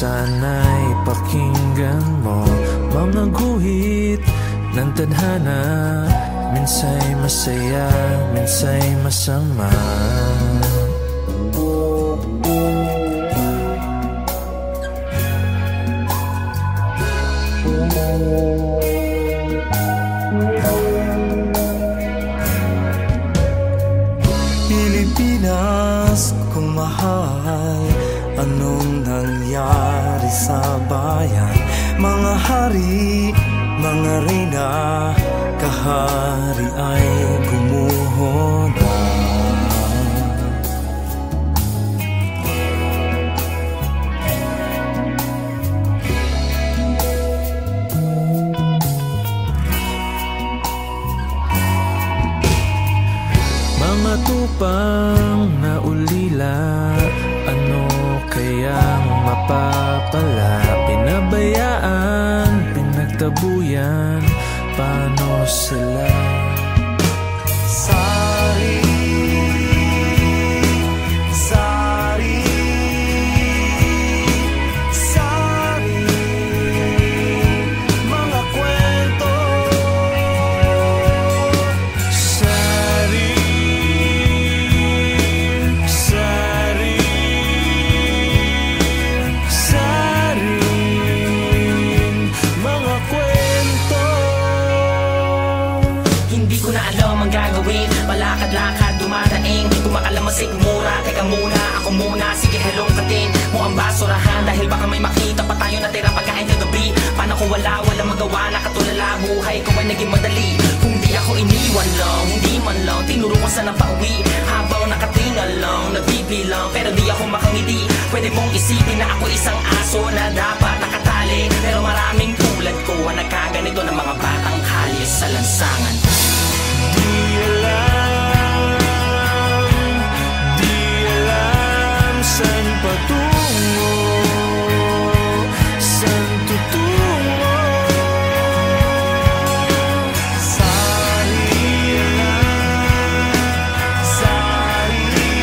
sana'y pakinggan mo. Mga guhit ng tadhana, minsa'y masaya, minsa'y masama. Pilipinas kong mahal, anong nangyari sa bayan? Mga hari, mga reyna, kahari ay gumuho na. Mga tupang na ulila, ano kayang mapapala? Pinabayaan, pinagtabuyan, paano sila? Sari, sari, sari, mga kwento. Sari, sari, sari, mga kwento. Hindi ko na alam ang gagawin, palakad-lakad, dumadaing, kumakalamasik mura. Teka muna, ako muna, sige hello katin mo ang basurahan, dahil baka may makita pa tayo na tira pagkain kagabi. Paano kung wala magawa, nakatulala, buhay ko ay naging madali. Kung di ako iniwan lang, hindi man lang tinuro ko saan ang pauwi. Habang nakatingal lang, nagbibilang, pero di ako makangiti. Pwede mong isipin na ako isang aso na dapat nakatali, pero maraming tulad ko ang nagkaganito ng mga batang kalye sa lansangan. Di alam saan patungo, saan tutungo. Sari, sari,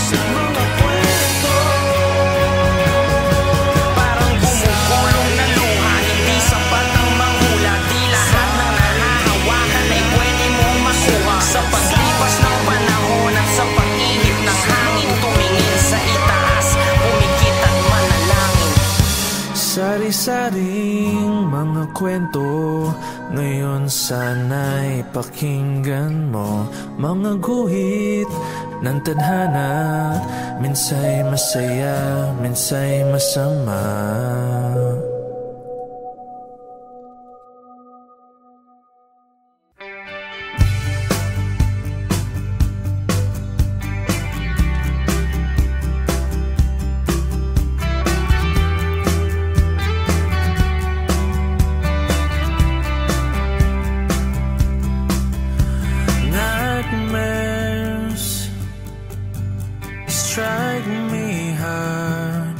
Sa mga kwento, Parang bumukulong na luha, hindi sapat ang manghula. Di lahat ng nahahawakan ay pwede mong makuha. Sa paglipas ng panahon at sa pag-ihip ng hangin, tumingin sa itaas, pumikit at manalangin. sari-saring mga kwento, ngayon sana'y pakinggan mo. Mga guhit ng tadhana, minsa'y masaya, minsa'y masama. Nightmares strike me hard.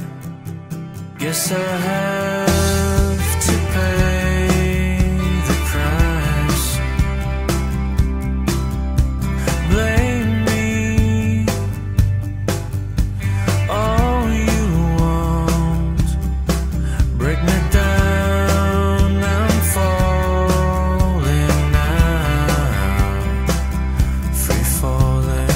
Guess I have to pay the price. Blame me all you want. Break me down, I'm falling now. Free falling.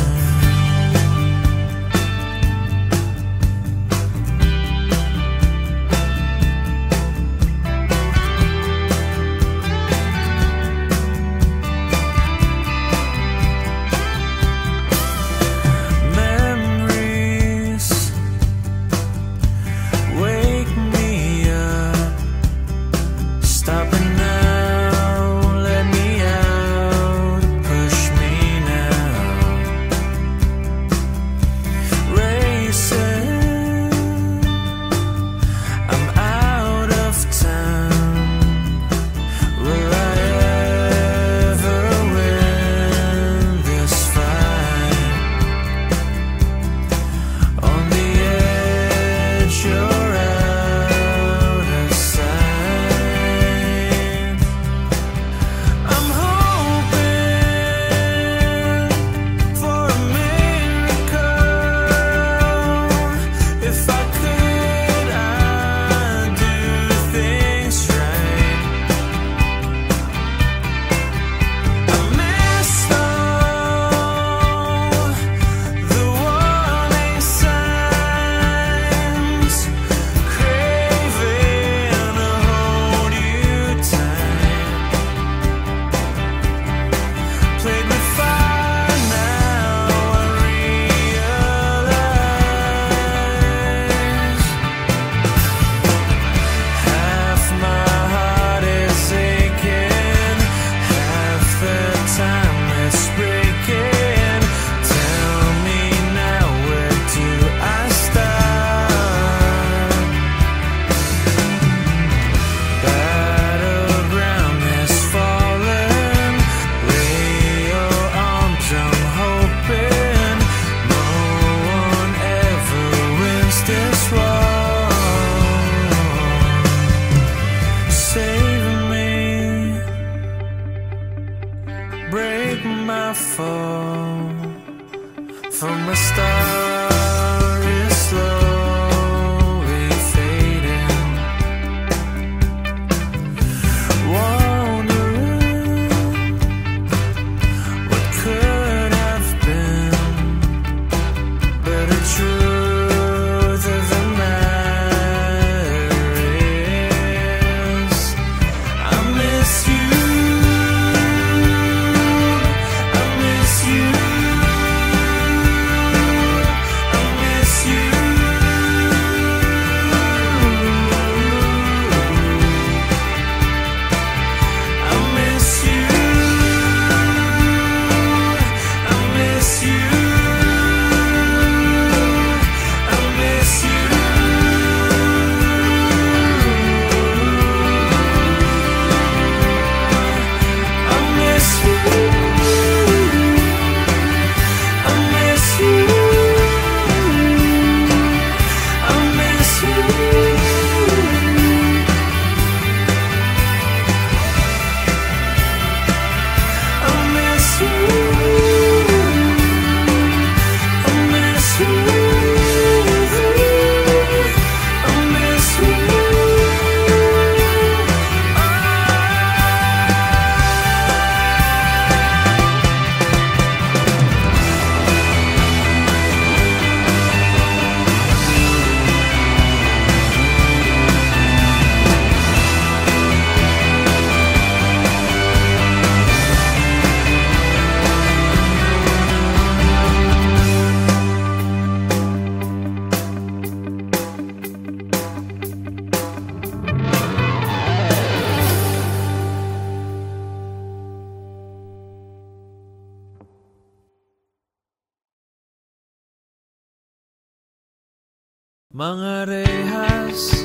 mga rehas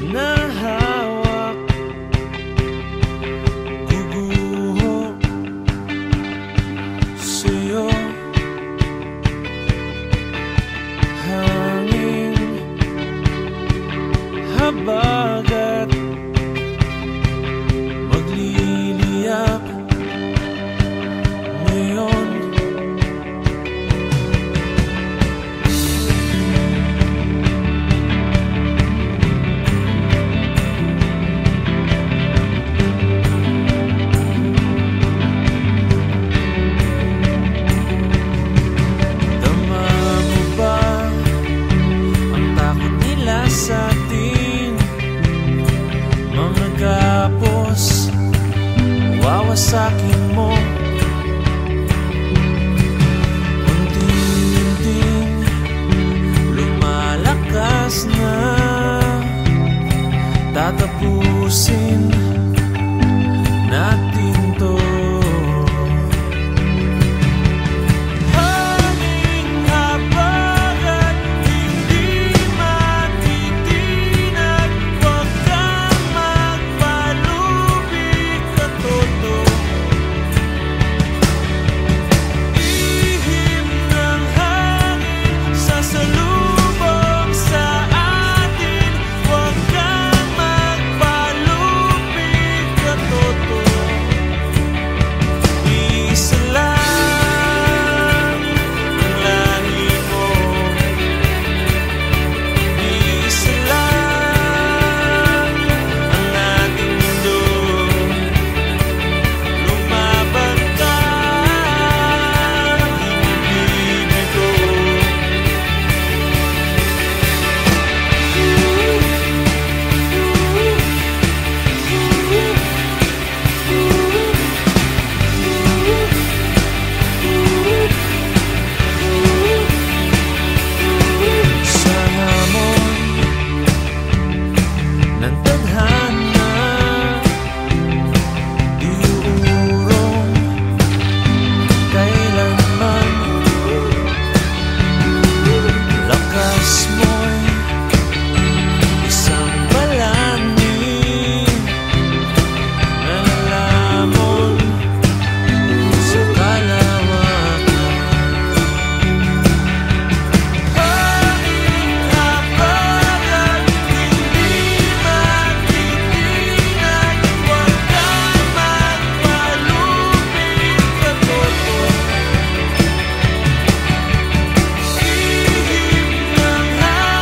na hawak, guguho sa'yo. Hangin, habagat, magliliyap ngayon. Dama mo ba ang takot nila sa atin? Mga gapos, wawasakin mo. Unti-unting lumalakas na, tatapusin natin to. Hanging habagat, hindi matitinag, huwag kang magpalubig ka toto. Ihip ng hangin sasalubong sa atin, huwag kang magpalubig ka toto. Isa lang ang lahi mo, isa lang ang ating mundo. Lumaban ka, ibibigay ko. Sa hamon ng tadhana, di uurong kailanman. Lakas mo'y isang balangin na lalamon sa kalawakan. Hanging habagat, hindi matitinag, huwag kang magpalubig ka toto. Ihip ng hangin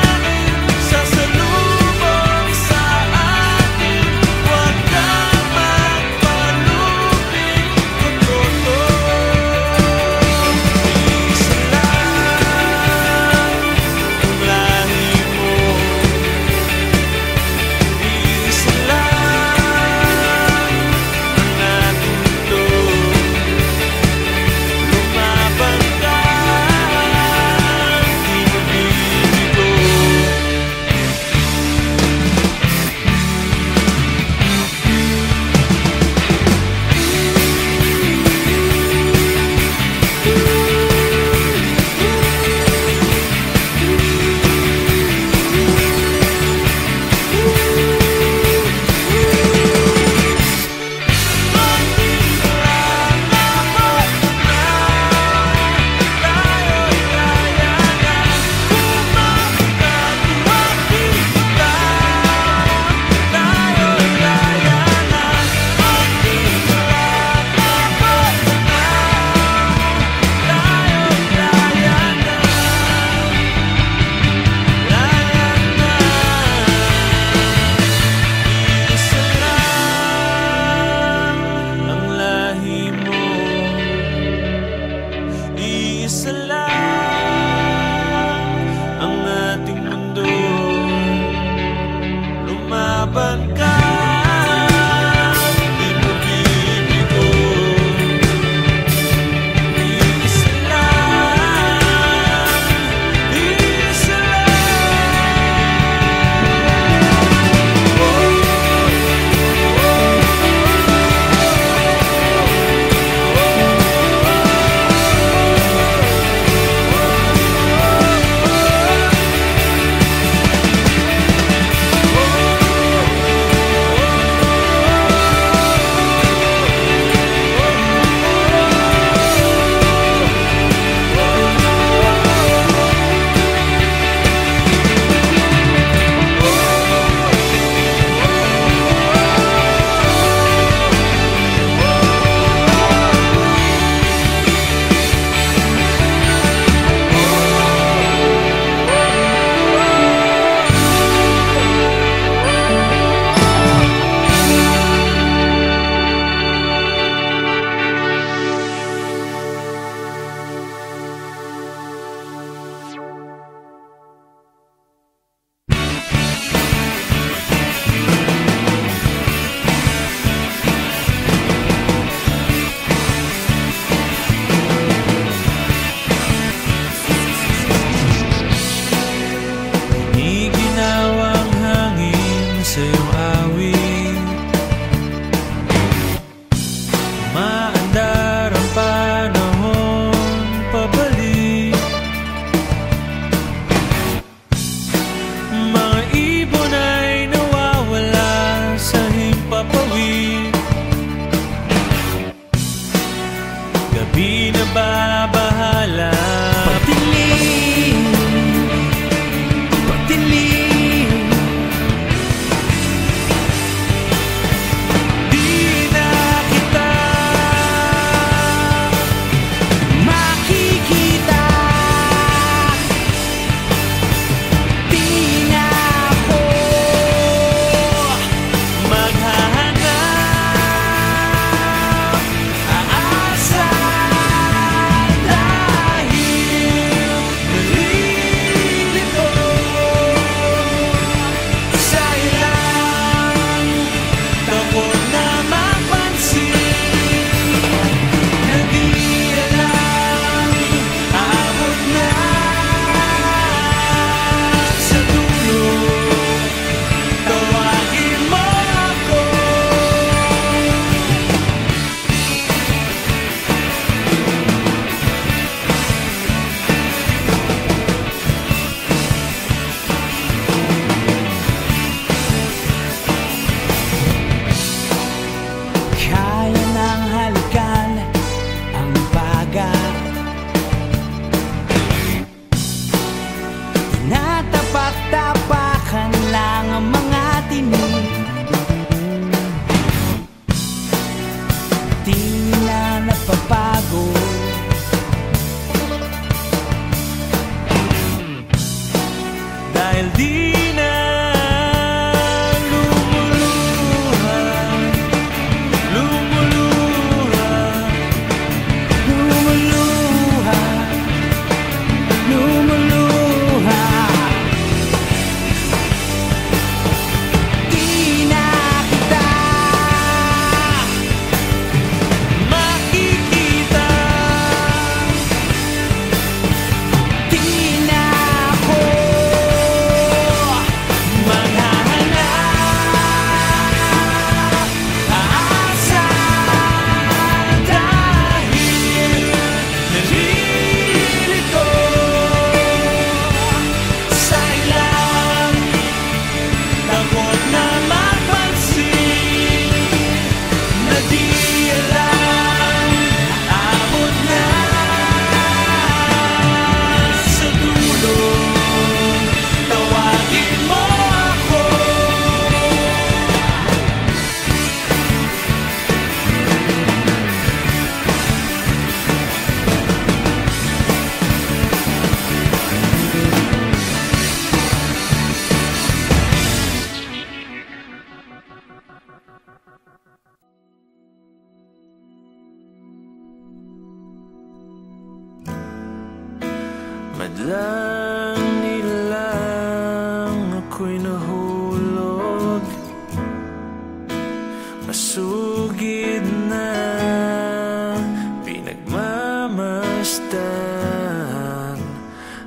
dahil di na lumuluha, lumuluha, lumuluha, lumuluha. Di na kita makikita, di na ako maghahanap, aasa dahil nalilito sa ilang takot na mapansin na di alam abot na sa dulo. Tawagin mo ako. Madlang nilang ako'y nahulog, masugid na pinagmamasdan.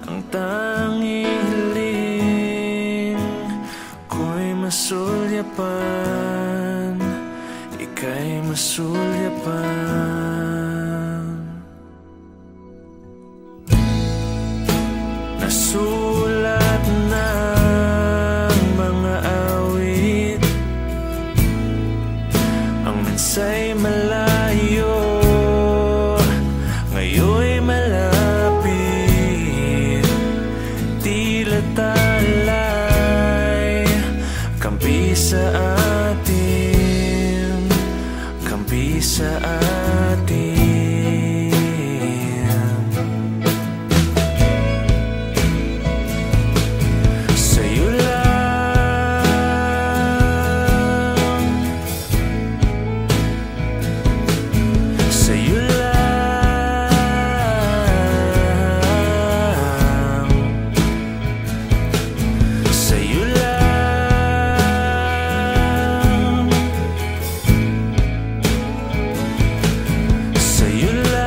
Ang tanging hiling ko'y masulyapan, ika'y masulyapan. Nasulat ng mga awit, ang minsa'y malayo, ngayon'y malapit. Tila talay, kampi sa atin, kampi sa atin. Sa'yo lang, sa'yo lang, sa'yo lang, sa'yo lang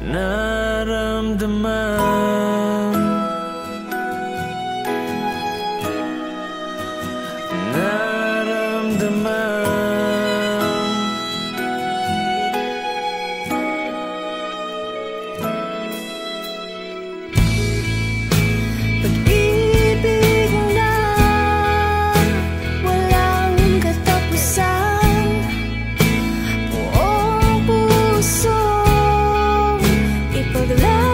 naramdaman, naramdaman. Pag-ibig na walang katapusan, buong pusong ipaglalaban.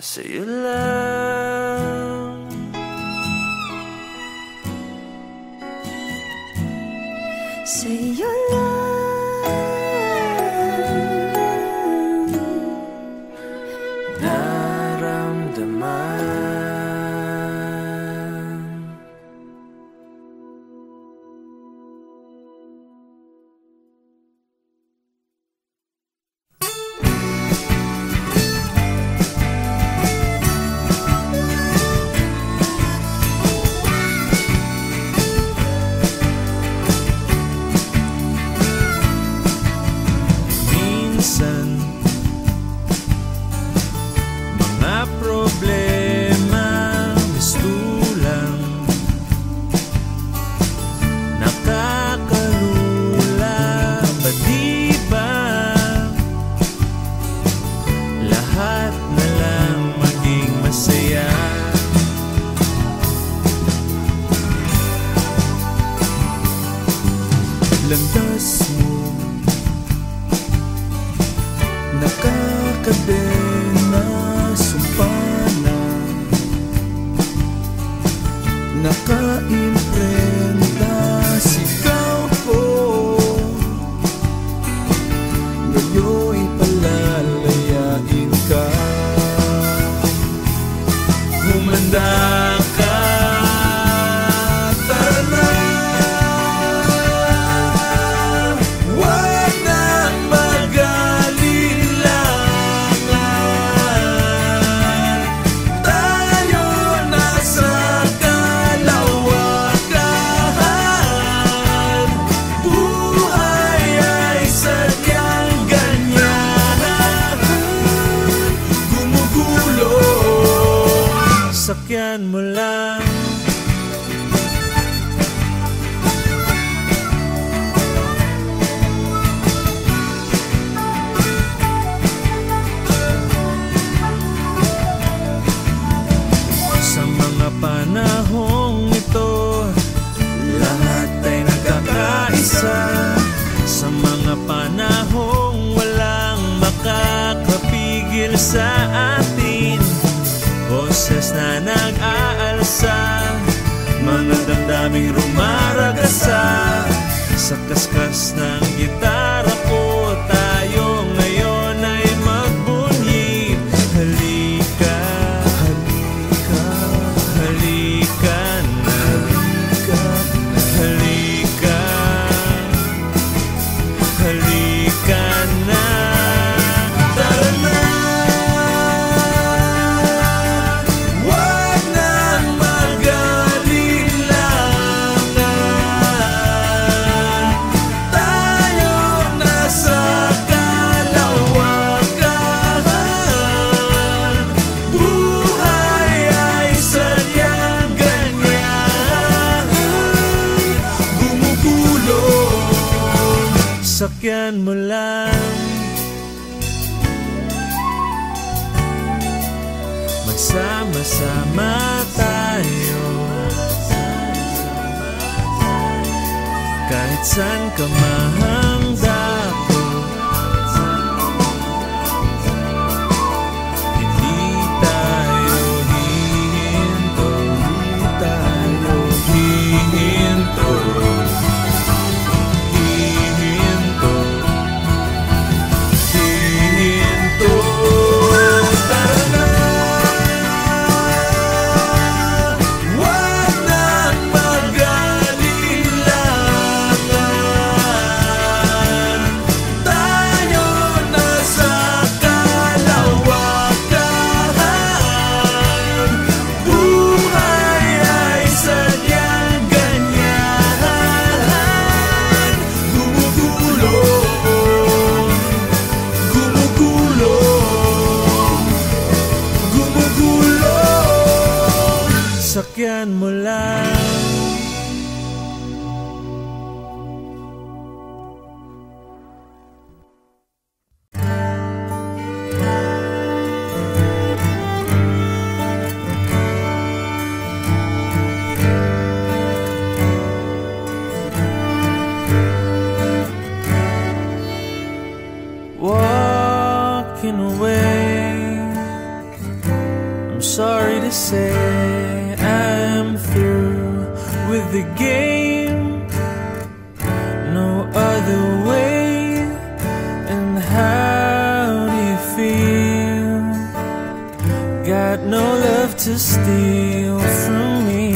sa'yo lang. Sa'yo lang Naramdaman. Minsan mga problema mistulang nakakalula. Ba di ba lahat na lang maging masaya? Landas mo nakakadena, sumpana, nakaimprenta, sigaw ko ngayon'y palalayain ka. Humanda ka, tara na. Huwag nang mag-alinlangan, tayo na sa kalawakan. Buhay ay sadyang ganyan, gumugulo. Sakyan mo lang. Sa mga panahong ito, lahat ay nagkakaisa. Sa mga panahong walang makakapigil sa atin, boses na nag-aalsa, mga damdaming rumaragasa. Sa kaskas ng gitara ko, tayo ngayon ay magbunyi. Halika, halika, halika na, halika, halika na. Tara na. Huwag nang mag-alinlangan, tayo na sa kalawakan. Buhay ay sadyang ganyan, gumugulo. Sakyan mo lang. Magsama-sama tayo, kahit saan ka mahangdako. Hindi tayo hihinto, hindi tayo hihinto, hihinto, hihinto. Tara na. Huwag nang mag-alinlangan, tayo na sa kalawakan. Buhay ay sadyang ganyan, gumugulo, gumugulo, gumugulo. Sakyan mo lang. Walking away sorry to say I'm through with the game. No other way. And how do you feel? Got no love to steal from me.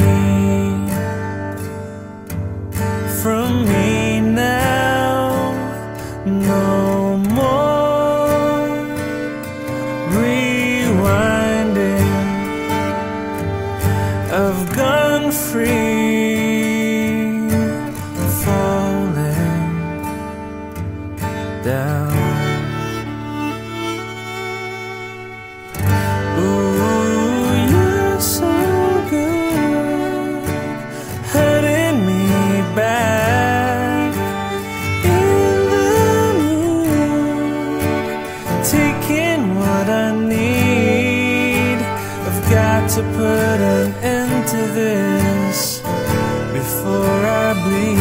From me now. No more rewinding. I've gone free, falling down. Ooh, you're so good, hurting me back in the mood, taking what I need. I've got to put an end to this before I bleed.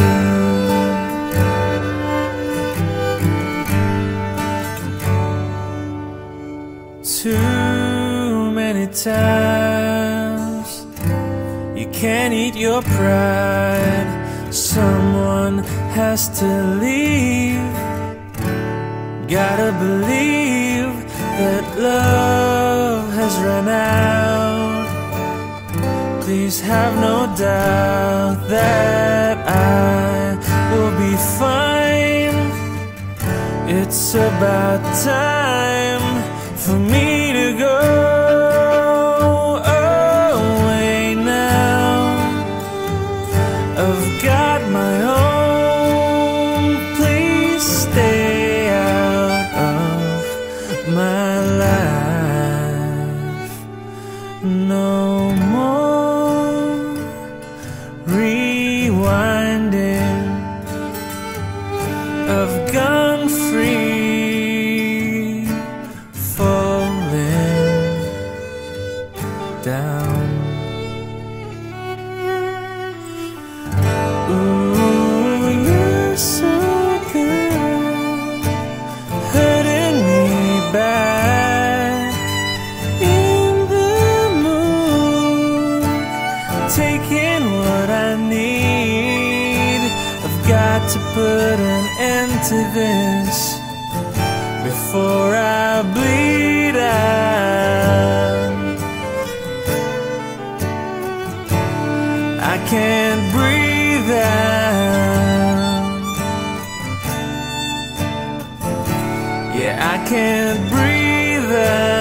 Too many times you can't eat your pride. Someone has to leave. Gotta believe that love has run out. Please have no doubt that I will be fine. It's about time for me to go away now. I've got my own. Please stay out of my life. No more rewinding. I've gone free, falling down. Ooh, you're so good, hurting me back in the mood, taking what I need. I've got to put an end to this before I bleed out. I can't breathe out. Yeah, I can't breathe out.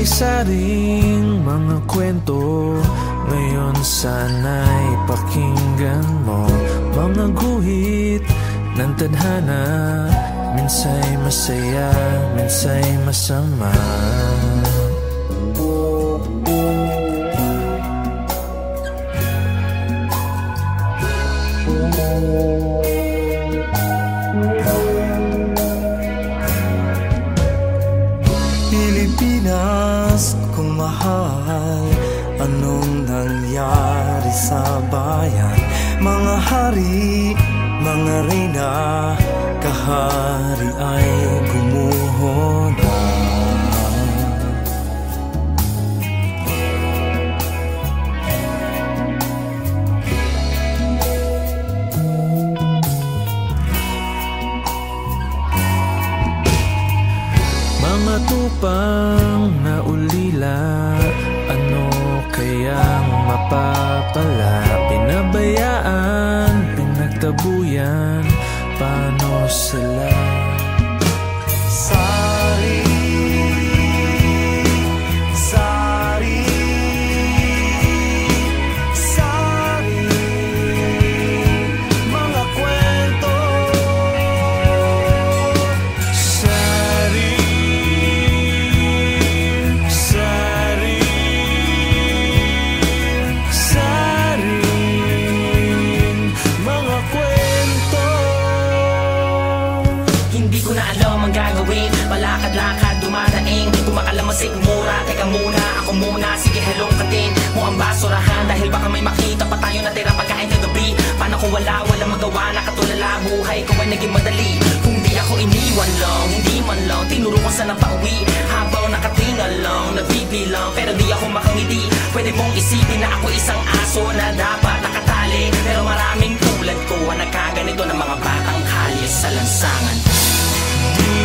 Sari-saring mga kwento, ngayon sana'y pakinggan mo. Mga guhit ng tadhana, minsa'y masaya, minsa'y masama. Pilipinas kung mahal, anong nangyari sa bayan? Mga hari, mga reyna, kahari ay gumuho na. Mga tupang na ulila, ano kayang mapapala? Pinabayaan, pinagtabuyan, paano sila? Sari, sari, sari, mga kwento. Sari, sari, sari, mga kwento. Hindi ko na alam ang gagawin, palakad-lakad, dumadaing, kumakalamasig mura. Teka muna, ako muna, sige hello katin mo ang basurahan, dahil baka may makita pa tayo na tira pagkain kagabi. Paano kung wala magawa, nakatulala buhay ko ay naging madali. Kung di ako iniwan lang, hindi man lang tinuro ko saan ang pauwi. Habang nakatingal lang, nagbibilang, pero di ako makangiti. Pwede mong isipin na ako isang aso na dapat nakatali, pero maraming tulad ko ang nagkaganito ng mga batang kalye sa lansangan. Di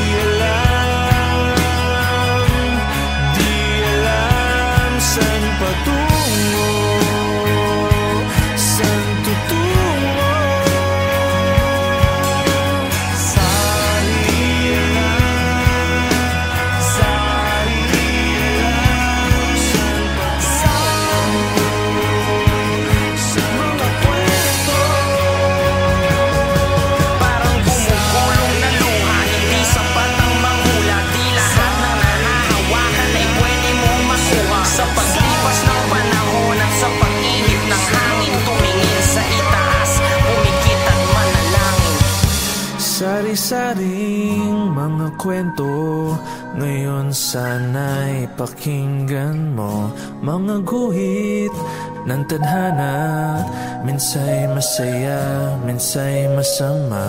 alam saan patungo, saan tutungo. Sari, sari, mga kwento. Parang bumubulong na luha, hindi sapat ang manghula. Di lahat ng nahahawakan ay pwede mong makuha. Sa paglipas ng panahon at sa pag-init ng hangin, tumingin sa itaas, pumikit at manalangin. Sari-saring mga kwento, ngayon sana'y pakinggan mo. Mga guhit ng tadhana, minsa'y masaya, minsa'y masama.